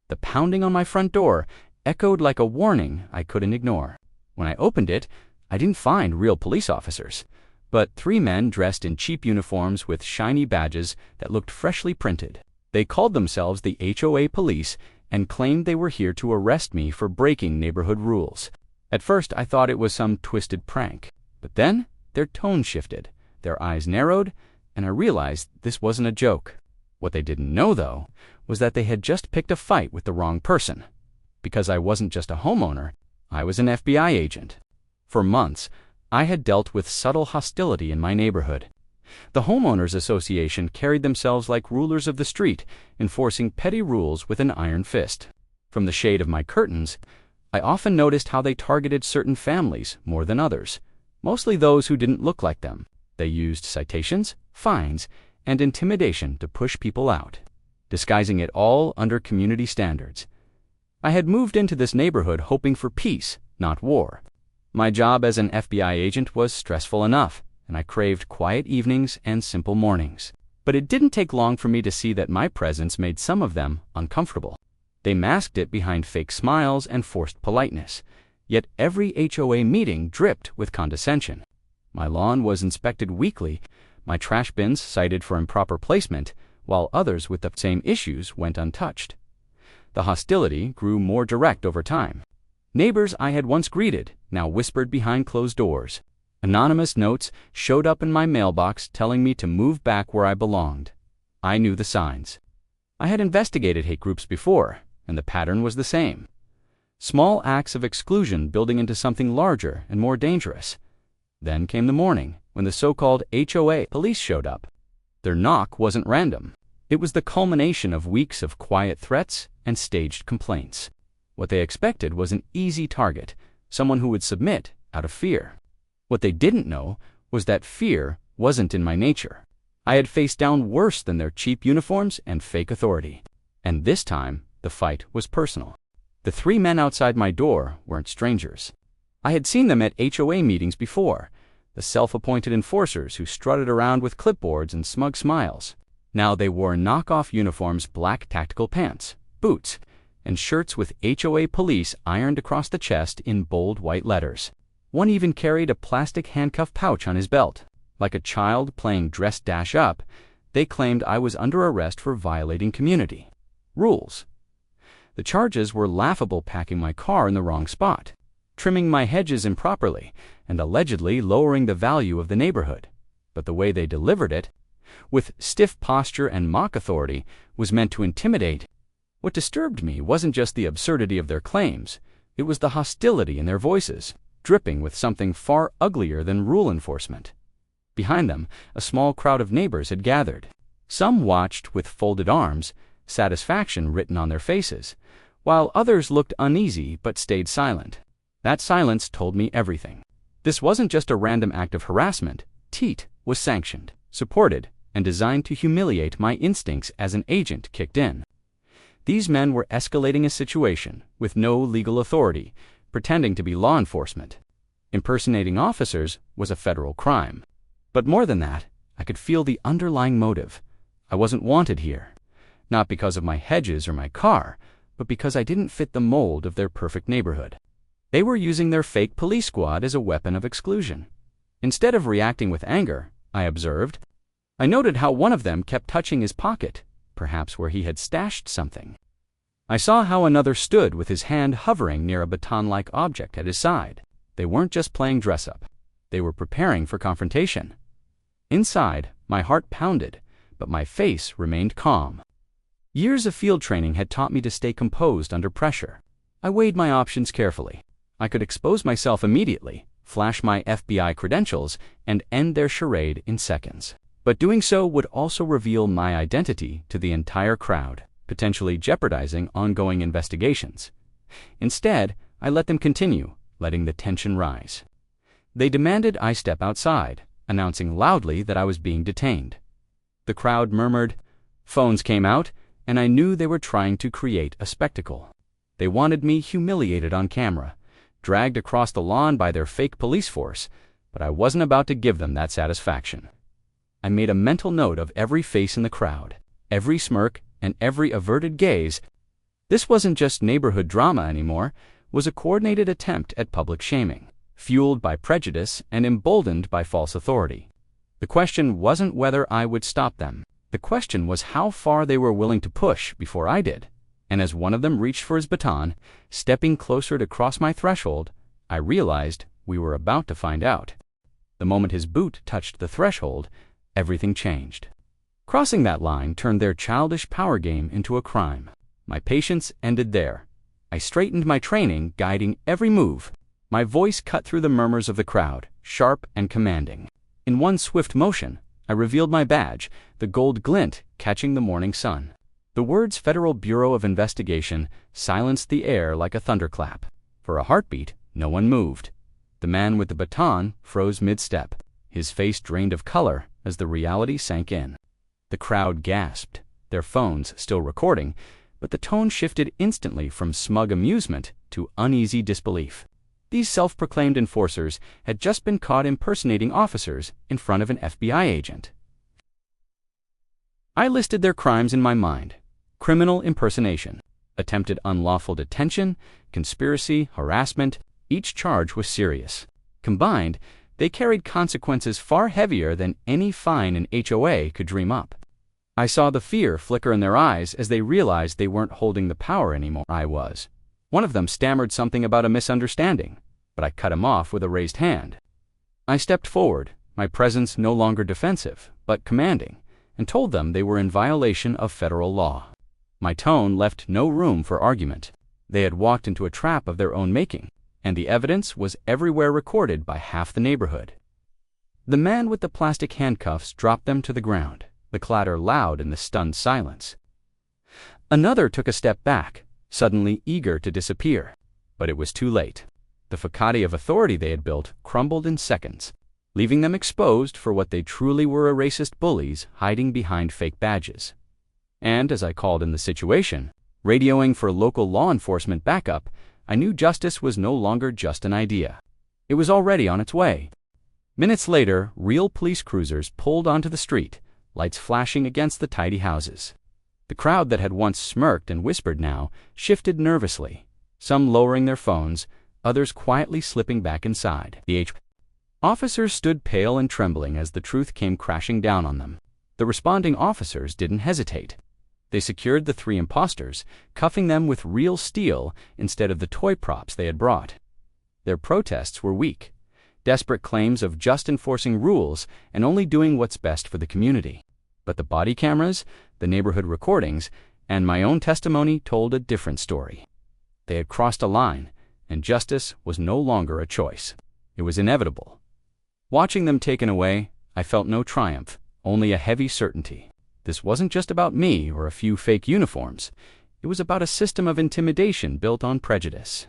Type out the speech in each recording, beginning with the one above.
The pounding on my front door echoed like a warning I couldn't ignore. When I opened it, I didn't find real police officers, but 3 men dressed in cheap uniforms with shiny badges that looked freshly printed. They called themselves the HOA police and claimed they were here to arrest me for breaking neighborhood rules. At first, I thought it was some twisted prank, but then their tone shifted, their eyes narrowed, and I realized this wasn't a joke. What they didn't know, though, was that they had just picked a fight with the wrong person. Because I wasn't just a homeowner, I was an FBI agent. For months, I had dealt with subtle hostility in my neighborhood. The Homeowners Association carried themselves like rulers of the street, enforcing petty rules with an iron fist. From the shade of my curtains, I often noticed how they targeted certain families more than others, mostly those who didn't look like them. They used citations, fines, and intimidation to push people out, disguising it all under community standards. I had moved into this neighborhood hoping for peace, not war. My job as an FBI agent was stressful enough, and I craved quiet evenings and simple mornings. But it didn't take long for me to see that my presence made some of them uncomfortable. They masked it behind fake smiles and forced politeness, yet every HOA meeting dripped with condescension. My lawn was inspected weekly, my trash bins cited for improper placement, while others with the same issues went untouched. The hostility grew more direct over time. Neighbors I had once greeted now whispered behind closed doors. Anonymous notes showed up in my mailbox telling me to move back where I belonged. I knew the signs. I had investigated hate groups before, and the pattern was the same. Small acts of exclusion building into something larger and more dangerous. Then came the morning when the so-called HOA police showed up. Their knock wasn't random. It was the culmination of weeks of quiet threats and staged complaints. What they expected was an easy target, someone who would submit out of fear. What they didn't know was that fear wasn't in my nature. I had faced down worse than their cheap uniforms and fake authority. And this time, the fight was personal. The 3 men outside my door weren't strangers. I had seen them at HOA meetings before, the self-appointed enforcers who strutted around with clipboards and smug smiles. Now they wore knockoff uniforms, black tactical pants, boots, and shirts with HOA police ironed across the chest in bold white letters. One even carried a plastic handcuff pouch on his belt. Like a child playing dress dash up, they claimed I was under arrest for violating community rules. The charges were laughable: packing my car in the wrong spot, trimming my hedges improperly, and allegedly lowering the value of the neighborhood. But the way they delivered it, with stiff posture and mock authority, was meant to intimidate. What disturbed me wasn't just the absurdity of their claims, it was the hostility in their voices, dripping with something far uglier than rule enforcement. Behind them, a small crowd of neighbors had gathered. Some watched with folded arms, satisfaction written on their faces, while others looked uneasy but stayed silent. That silence told me everything. This wasn't just a random act of harassment. TEAT was sanctioned, supported, and designed to humiliate my instincts as an agent kicked in. These men were escalating a situation with no legal authority, pretending to be law enforcement. Impersonating officers was a federal crime. But more than that, I could feel the underlying motive. I wasn't wanted here, not because of my hedges or my car, but because I didn't fit the mold of their perfect neighborhood. They were using their fake police squad as a weapon of exclusion. Instead of reacting with anger, I observed. I noted how one of them kept touching his pocket, perhaps where he had stashed something. I saw how another stood with his hand hovering near a baton-like object at his side. They weren't just playing dress-up. They were preparing for confrontation. Inside, my heart pounded, but my face remained calm. Years of field training had taught me to stay composed under pressure. I weighed my options carefully. I could expose myself immediately, flash my FBI credentials, and end their charade in seconds. But doing so would also reveal my identity to the entire crowd, potentially jeopardizing ongoing investigations. Instead, I let them continue, letting the tension rise. They demanded I step outside, announcing loudly that I was being detained. The crowd murmured. Phones came out, and I knew they were trying to create a spectacle. They wanted me humiliated on camera, dragged across the lawn by their fake police force, but I wasn't about to give them that satisfaction. I made a mental note of every face in the crowd, every smirk, and every averted gaze. This wasn't just neighborhood drama anymore, it was a coordinated attempt at public shaming, fueled by prejudice and emboldened by false authority. The question wasn't whether I would stop them. The question was how far they were willing to push before I did. And as one of them reached for his baton, stepping closer to cross my threshold, I realized we were about to find out. The moment his boot touched the threshold, everything changed. Crossing that line turned their childish power game into a crime. My patience ended there. I straightened my training, guiding every move. My voice cut through the murmurs of the crowd, sharp and commanding. In one swift motion, I revealed my badge, the gold glint catching the morning sun. The words Federal Bureau of Investigation silenced the air like a thunderclap. For a heartbeat, no one moved. The man with the baton froze mid-step, his face drained of color as the reality sank in. The crowd gasped, their phones still recording, but the tone shifted instantly from smug amusement to uneasy disbelief. These self-proclaimed enforcers had just been caught impersonating officers in front of an FBI agent. I listed their crimes in my mind: criminal impersonation, attempted unlawful detention, conspiracy, harassment. Each charge was serious. Combined, they carried consequences far heavier than any fine an HOA could dream up. I saw the fear flicker in their eyes as they realized they weren't holding the power anymore. I was. One of them stammered something about a misunderstanding, but I cut him off with a raised hand. I stepped forward, my presence no longer defensive, but commanding, and told them they were in violation of federal law. My tone left no room for argument. They had walked into a trap of their own making, and the evidence was everywhere recorded by half the neighborhood. The man with the plastic handcuffs dropped them to the ground, the clatter loud in the stunned silence. Another took a step back, suddenly eager to disappear, but it was too late. The facade of authority they had built crumbled in seconds, leaving them exposed for what they truly were: racist bullies hiding behind fake badges. And as I called in the situation, radioing for local law enforcement backup, I knew justice was no longer just an idea. It was already on its way. Minutes later, real police cruisers pulled onto the street, lights flashing against the tidy houses. The crowd that had once smirked and whispered now shifted nervously, some lowering their phones, others quietly slipping back inside. The officers stood pale and trembling as the truth came crashing down on them. The responding officers didn't hesitate. They secured the three imposters, cuffing them with real steel instead of the toy props they had brought. Their protests were weak, desperate claims of just enforcing rules and only doing what's best for the community. But the body cameras, the neighborhood recordings, and my own testimony told a different story. They had crossed a line, and justice was no longer a choice. It was inevitable. Watching them taken away, I felt no triumph, only a heavy certainty. This wasn't just about me or a few fake uniforms. It was about a system of intimidation built on prejudice.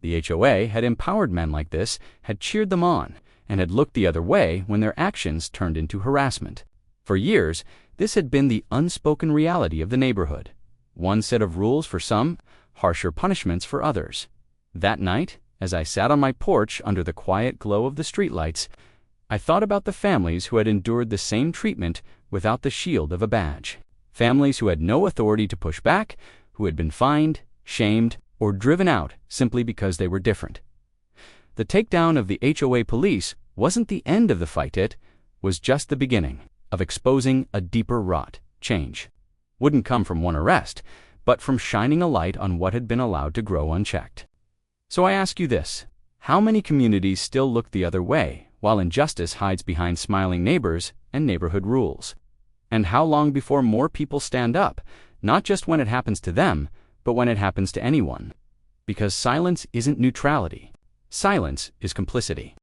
The HOA had empowered men like this, had cheered them on, and had looked the other way when their actions turned into harassment. For years, this had been the unspoken reality of the neighborhood. One set of rules for some, harsher punishments for others. That night, as I sat on my porch under the quiet glow of the streetlights, I thought about the families who had endured the same treatment without the shield of a badge. Families who had no authority to push back, who had been fined, shamed, or driven out simply because they were different. The takedown of the HOA police wasn't the end of the fight, it was just the beginning of exposing a deeper rot. Change wouldn't come from one arrest, but from shining a light on what had been allowed to grow unchecked. So I ask you this: how many communities still look the other way, while injustice hides behind smiling neighbors and neighborhood rules? And how long before more people stand up, not just when it happens to them, but when it happens to anyone? Because silence isn't neutrality. Silence is complicity.